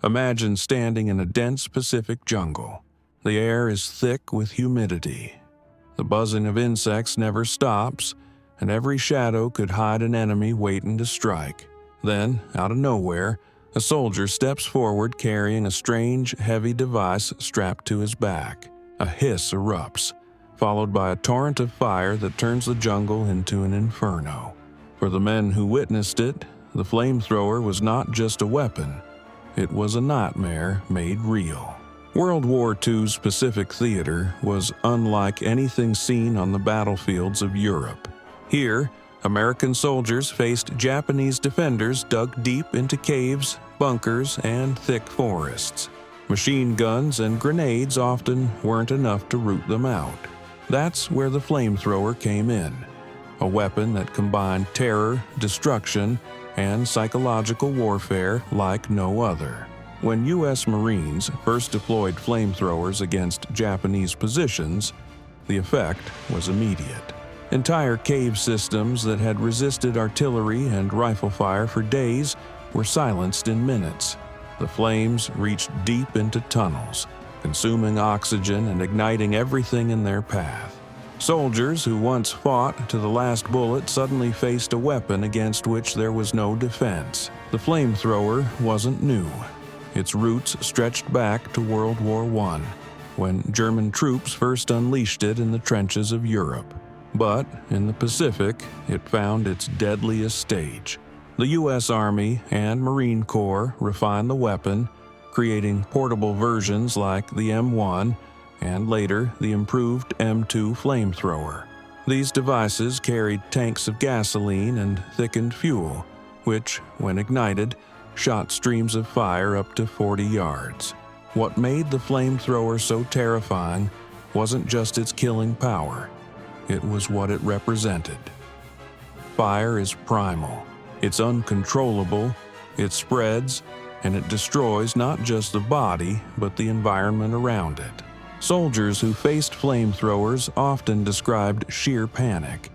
Imagine standing in a dense Pacific jungle. The air is thick with humidity. The buzzing of insects never stops, and every shadow could hide an enemy waiting to strike. Then, out of nowhere, a soldier steps forward carrying a strange, heavy device strapped to his back. A hiss erupts, followed by a torrent of fire that turns the jungle into an inferno. For the men who witnessed it, the flamethrower was not just a weapon. It was a nightmare made real. World War II's Pacific Theater was unlike anything seen on the battlefields of Europe. Here, American soldiers faced Japanese defenders dug deep into caves, bunkers, and thick forests. Machine guns and grenades often weren't enough to root them out. That's where the flamethrower came in, a weapon that combined terror, destruction, and psychological warfare like no other. When U.S. Marines first deployed flamethrowers against Japanese positions, the effect was immediate. Entire cave systems that had resisted artillery and rifle fire for days were silenced in minutes. The flames reached deep into tunnels, consuming oxygen and igniting everything in their path. Soldiers who once fought to the last bullet suddenly faced a weapon against which there was no defense. The flamethrower wasn't new. Its roots stretched back to World War I, when German troops first unleashed it in the trenches of Europe. But in the Pacific, it found its deadliest stage. The U.S. Army and Marine Corps refined the weapon, creating portable versions like the M1 and later the improved M2 flamethrower. These devices carried tanks of gasoline and thickened fuel, which, when ignited, shot streams of fire up to 40 yards. What made the flamethrower so terrifying wasn't just its killing power. It was what it represented. Fire is primal. It's uncontrollable, it spreads, and it destroys not just the body, but the environment around it. Soldiers who faced flamethrowers often described sheer panic,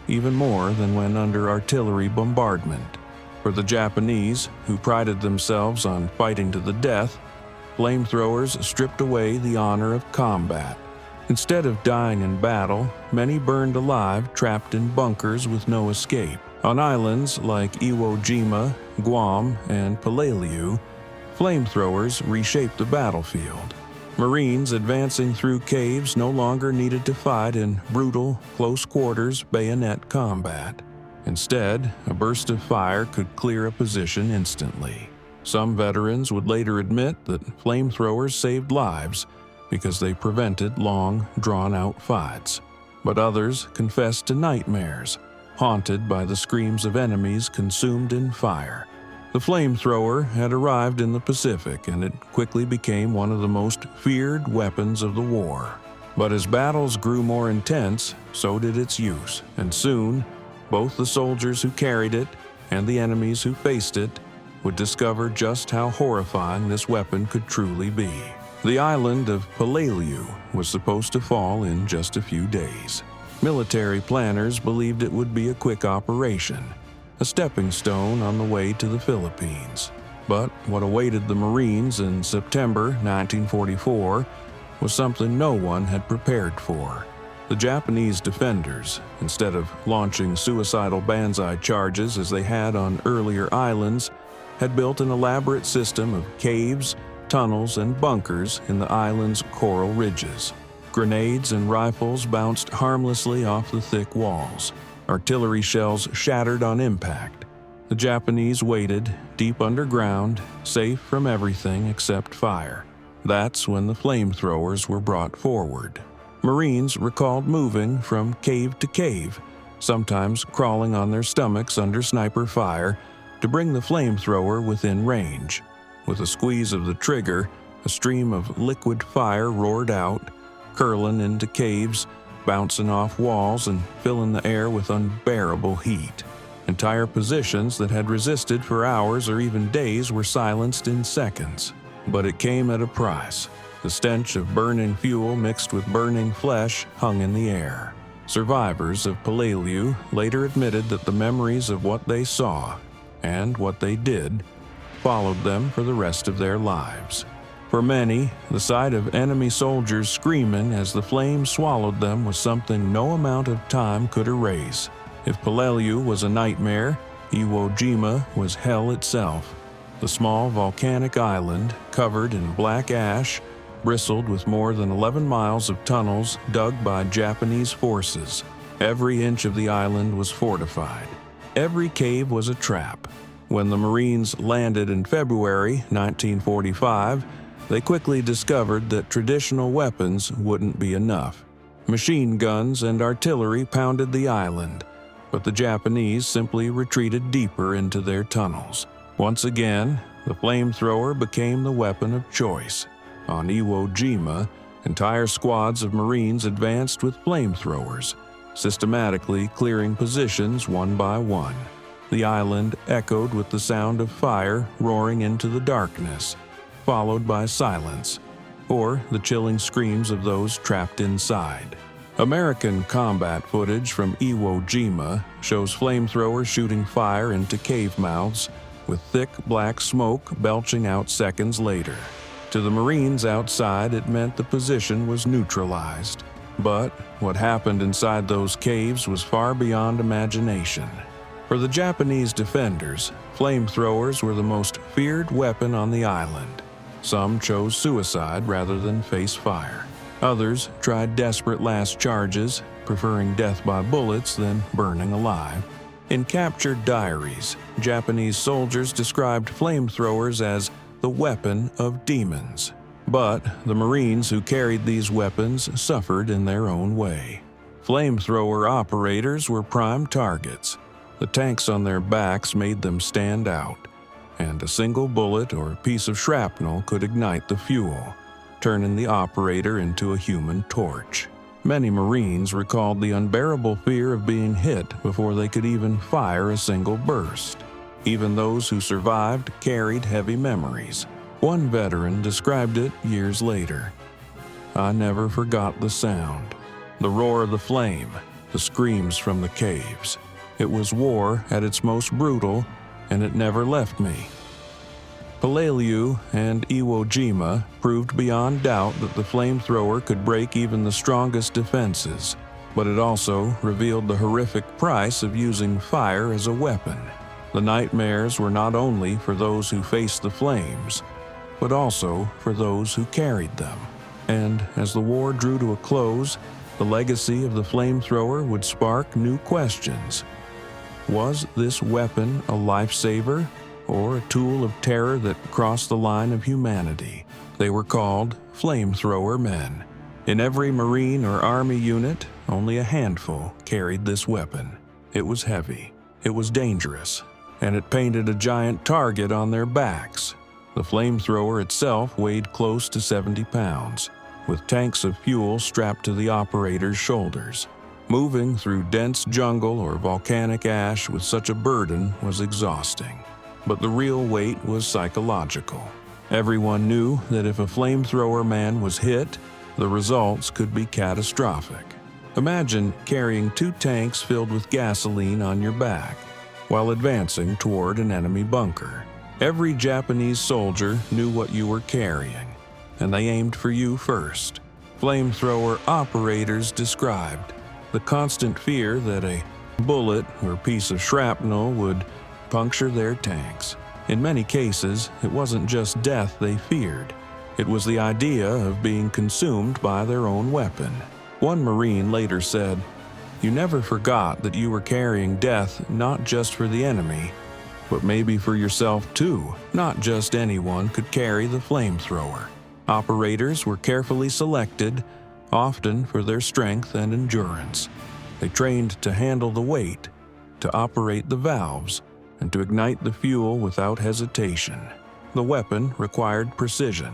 even more than when under artillery bombardment. For the Japanese, who prided themselves on fighting to the death, flamethrowers stripped away the honor of combat. Instead of dying in battle, many burned alive, trapped in bunkers with no escape. On islands like Iwo Jima, Guam, and Palau, flamethrowers reshaped the battlefield. Marines advancing through caves no longer needed to fight in brutal, close-quarters bayonet combat. Instead, a burst of fire could clear a position instantly. Some veterans would later admit that flamethrowers saved lives because they prevented long, drawn-out fights. But others confessed to nightmares, haunted by the screams of enemies consumed in fire. The flamethrower had arrived in the Pacific, and it quickly became one of the most feared weapons of the war. But as battles grew more intense, so did its use, and soon, both the soldiers who carried it and the enemies who faced it would discover just how horrifying this weapon could truly be. The island of Palau was supposed to fall in just a few days. Military planners believed it would be a quick operation, a stepping stone on the way to the Philippines. But what awaited the Marines in September 1944 was something no one had prepared for. The Japanese defenders, instead of launching suicidal banzai charges as they had on earlier islands, had built an elaborate system of caves, tunnels, and bunkers in the island's coral ridges. Grenades and rifles bounced harmlessly off the thick walls. Artillery shells shattered on impact. The Japanese waited, deep underground, safe from everything except fire. That's when the flamethrowers were brought forward. Marines recalled moving from cave to cave, sometimes crawling on their stomachs under sniper fire, to bring the flamethrower within range. With a squeeze of the trigger, a stream of liquid fire roared out, curling into caves, bouncing off walls, and filling the air with unbearable heat. Entire positions that had resisted for hours or even days were silenced in seconds. But it came at a price. The stench of burning fuel mixed with burning flesh hung in the air. Survivors of Palau later admitted that the memories of what they saw and what they did followed them for the rest of their lives. For many, the sight of enemy soldiers screaming as the flames swallowed them was something no amount of time could erase. If Peleliu was a nightmare, Iwo Jima was hell itself. The small volcanic island, covered in black ash, bristled with more than 11 miles of tunnels dug by Japanese forces. Every inch of the island was fortified. Every cave was a trap. When the Marines landed in February 1945, they quickly discovered that traditional weapons wouldn't be enough. Machine guns and artillery pounded the island, but the Japanese simply retreated deeper into their tunnels. Once again, the flamethrower became the weapon of choice. On Iwo Jima, entire squads of Marines advanced with flamethrowers, systematically clearing positions one by one. The island echoed with the sound of fire roaring into the darkness, followed by silence, or the chilling screams of those trapped inside. American combat footage from Iwo Jima shows flamethrowers shooting fire into cave mouths, with thick black smoke belching out seconds later. To the Marines outside, it meant the position was neutralized. But what happened inside those caves was far beyond imagination. For the Japanese defenders, flamethrowers were the most feared weapon on the island. Some chose suicide rather than face fire. Others tried desperate last charges, preferring death by bullets than burning alive. In captured diaries, Japanese soldiers described flamethrowers as the weapon of demons. But the Marines who carried these weapons suffered in their own way. Flamethrower operators were prime targets. The tanks on their backs made them stand out, and a single bullet or piece of shrapnel could ignite the fuel, turning the operator into a human torch. Many Marines recalled the unbearable fear of being hit before they could even fire a single burst. Even those who survived carried heavy memories. One veteran described it years later. "I never forgot the sound, the roar of the flame, the screams from the caves. It was war at its most brutal, and it never left me." Peleliu and Iwo Jima proved beyond doubt that the flamethrower could break even the strongest defenses, but it also revealed the horrific price of using fire as a weapon. The nightmares were not only for those who faced the flames, but also for those who carried them. And as the war drew to a close, the legacy of the flamethrower would spark new questions. Was this weapon a lifesaver, or a tool of terror that crossed the line of humanity? They were called flamethrower men. In every Marine or Army unit, only a handful carried this weapon. It was heavy, it was dangerous, and it painted a giant target on their backs. The flamethrower itself weighed close to 70 pounds, with tanks of fuel strapped to the operator's shoulders. Moving through dense jungle or volcanic ash with such a burden was exhausting. But the real weight was psychological. Everyone knew that if a flamethrower man was hit, the results could be catastrophic. Imagine carrying 2 tanks filled with gasoline on your back while advancing toward an enemy bunker. Every Japanese soldier knew what you were carrying, and they aimed for you first. Flamethrower operators described the constant fear that a bullet or piece of shrapnel would puncture their tanks. In many cases, it wasn't just death they feared. It was the idea of being consumed by their own weapon. One Marine later said, "You never forgot that you were carrying death not just for the enemy, but maybe for yourself too." Not just anyone could carry the flamethrower. Operators were carefully selected, often for their strength and endurance. They trained to handle the weight, to operate the valves, and to ignite the fuel without hesitation. The weapon required precision.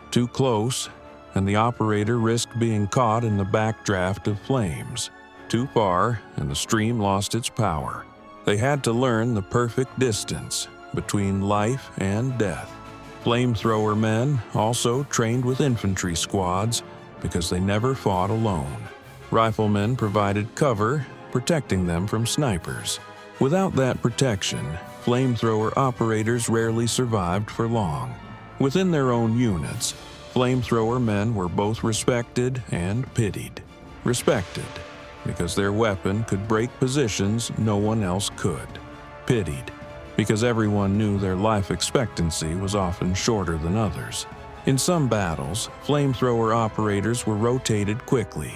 Too close, and the operator risked being caught in the backdraft of flames. Too far, and the stream lost its power. They had to learn the perfect distance between life and death. Flamethrower men also trained with infantry squads because they never fought alone. Riflemen provided cover, protecting them from snipers. Without that protection, flamethrower operators rarely survived for long. Within their own units, flamethrower men were both respected and pitied. Respected, because their weapon could break positions no one else could. Pitied, because everyone knew their life expectancy was often shorter than others. In some battles, flamethrower operators were rotated quickly,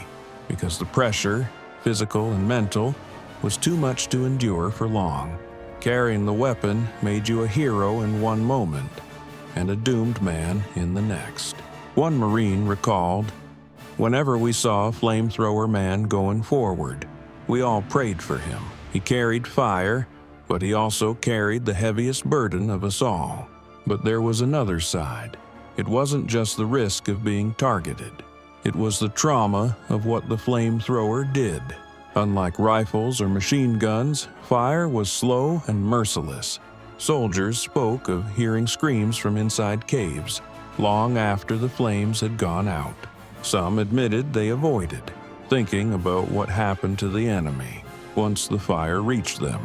because the pressure, physical and mental, was too much to endure for long. Carrying the weapon made you a hero in one moment, and a doomed man in the next. One Marine recalled, "Whenever we saw a flamethrower man going forward, we all prayed for him. He carried fire, but he also carried the heaviest burden of us all." But there was another side. It wasn't just the risk of being targeted. It was the trauma of what the flamethrower did. Unlike rifles or machine guns, fire was slow and merciless. Soldiers spoke of hearing screams from inside caves, long after the flames had gone out. Some admitted they avoided, thinking about what happened to the enemy once the fire reached them.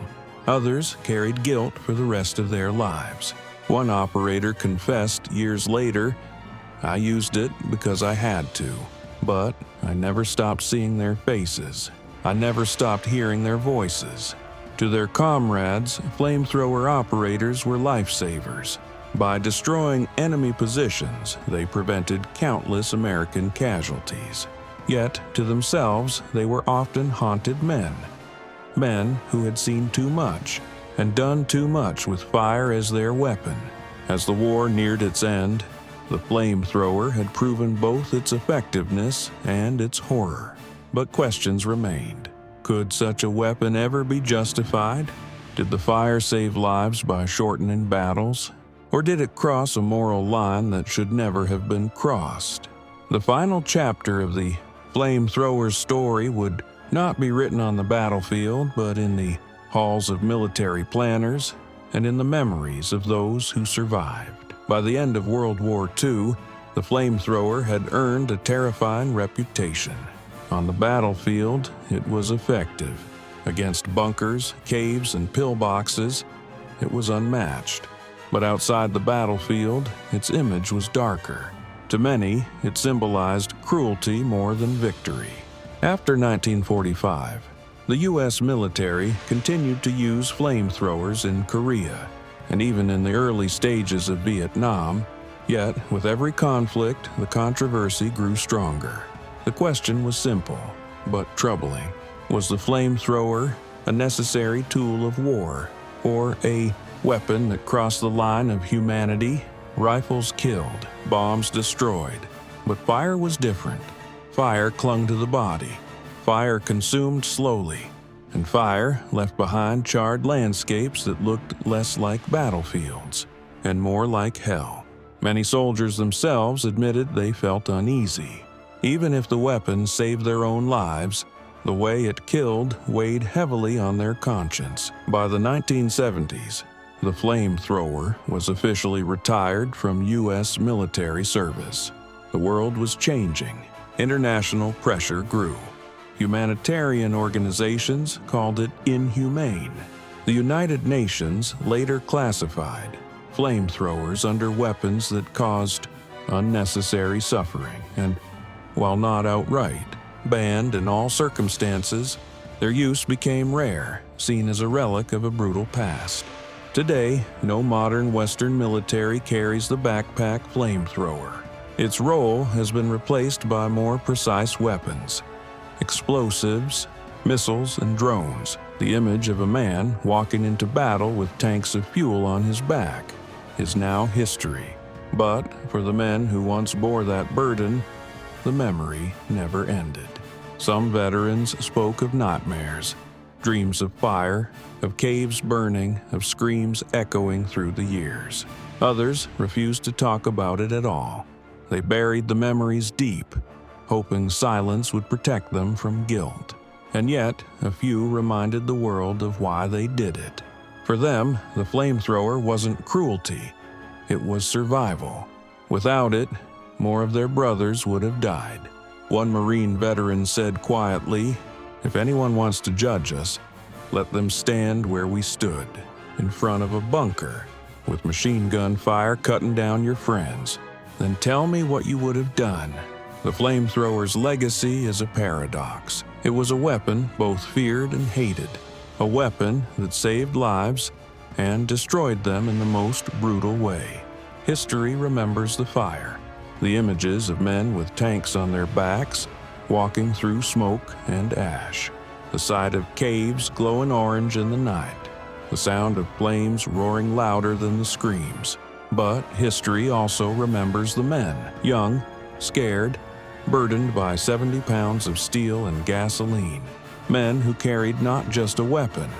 Others carried guilt for the rest of their lives. One operator confessed years later, "I used it because I had to, but I never stopped seeing their faces. I never stopped hearing their voices." To their comrades, flamethrower operators were lifesavers. By destroying enemy positions, they prevented countless American casualties. Yet, to themselves, they were often haunted men. Men who had seen too much and done too much with fire as their weapon. As the war neared its end, the flamethrower had proven both its effectiveness and its horror. But questions remained. Could such a weapon ever be justified? Did the fire save lives by shortening battles? Or did it cross a moral line that should never have been crossed? The final chapter of the flamethrower's story would not be written on the battlefield, but in the halls of military planners and in the memories of those who survived. By the end of World War II, the flamethrower had earned a terrifying reputation. On the battlefield, it was effective. Against bunkers, caves, and pillboxes, it was unmatched. But outside the battlefield, its image was darker. To many, it symbolized cruelty more than victory. After 1945, the U.S. military continued to use flamethrowers in Korea, and even in the early stages of Vietnam, yet with every conflict, the controversy grew stronger. The question was simple, but troubling. Was the flamethrower a necessary tool of war, or a weapon that crossed the line of humanity? Rifles killed, bombs destroyed, but fire was different. Fire clung to the body. Fire consumed slowly, and fire left behind charred landscapes that looked less like battlefields and more like hell. Many soldiers themselves admitted they felt uneasy. Even if the weapon saved their own lives, the way it killed weighed heavily on their conscience. By the 1970s, the flamethrower was officially retired from U.S. military service. The world was changing. International pressure grew. Humanitarian organizations called it inhumane. The United Nations later classified flamethrowers under weapons that caused unnecessary suffering and, while not outright banned in all circumstances, their use became rare, seen as a relic of a brutal past. Today, no modern Western military carries the backpack flamethrower. Its role has been replaced by more precise weapons, explosives, missiles, and drones. The image of a man walking into battle with tanks of fuel on his back is now history. But for the men who once bore that burden, the memory never ended. Some veterans spoke of nightmares, dreams of fire, of caves burning, of screams echoing through the years. Others refused to talk about it at all. They buried the memories deep, hoping silence would protect them from guilt. And yet, a few reminded the world of why they did it. For them, the flamethrower wasn't cruelty, it was survival. Without it, more of their brothers would have died. One Marine veteran said quietly, "If anyone wants to judge us, let them stand where we stood." in front of a bunker, with machine gun fire cutting down your friends. Then tell me what you would have done. The flamethrower's legacy is a paradox. It was a weapon both feared and hated, a weapon that saved lives and destroyed them in the most brutal way. History remembers the fire, the images of men with tanks on their backs, walking through smoke and ash, the sight of caves glowing orange in the night, the sound of flames roaring louder than the screams. But history also remembers the men, young, scared, burdened by 70 pounds of steel and gasoline. Men who carried not just a weapon,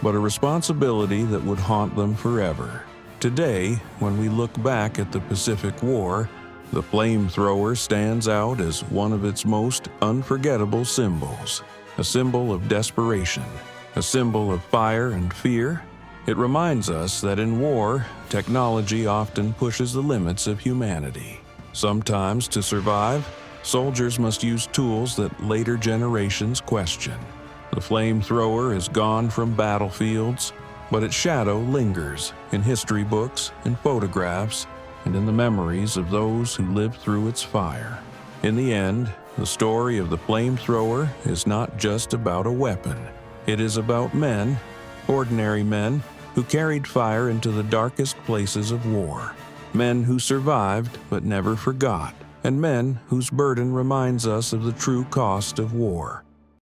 but a responsibility that would haunt them forever. Today, when we look back at the Pacific War, the flamethrower stands out as one of its most unforgettable symbols, a symbol of desperation, a symbol of fire and fear. It reminds us that in war, technology often pushes the limits of humanity. Sometimes to survive, soldiers must use tools that later generations question. The flamethrower is gone from battlefields, but its shadow lingers in history books, in photographs, and in the memories of those who lived through its fire. In the end, the story of the flamethrower is not just about a weapon. It is about men, ordinary men, who carried fire into the darkest places of war. Men who survived but never forgot, and men whose burden reminds us of the true cost of war.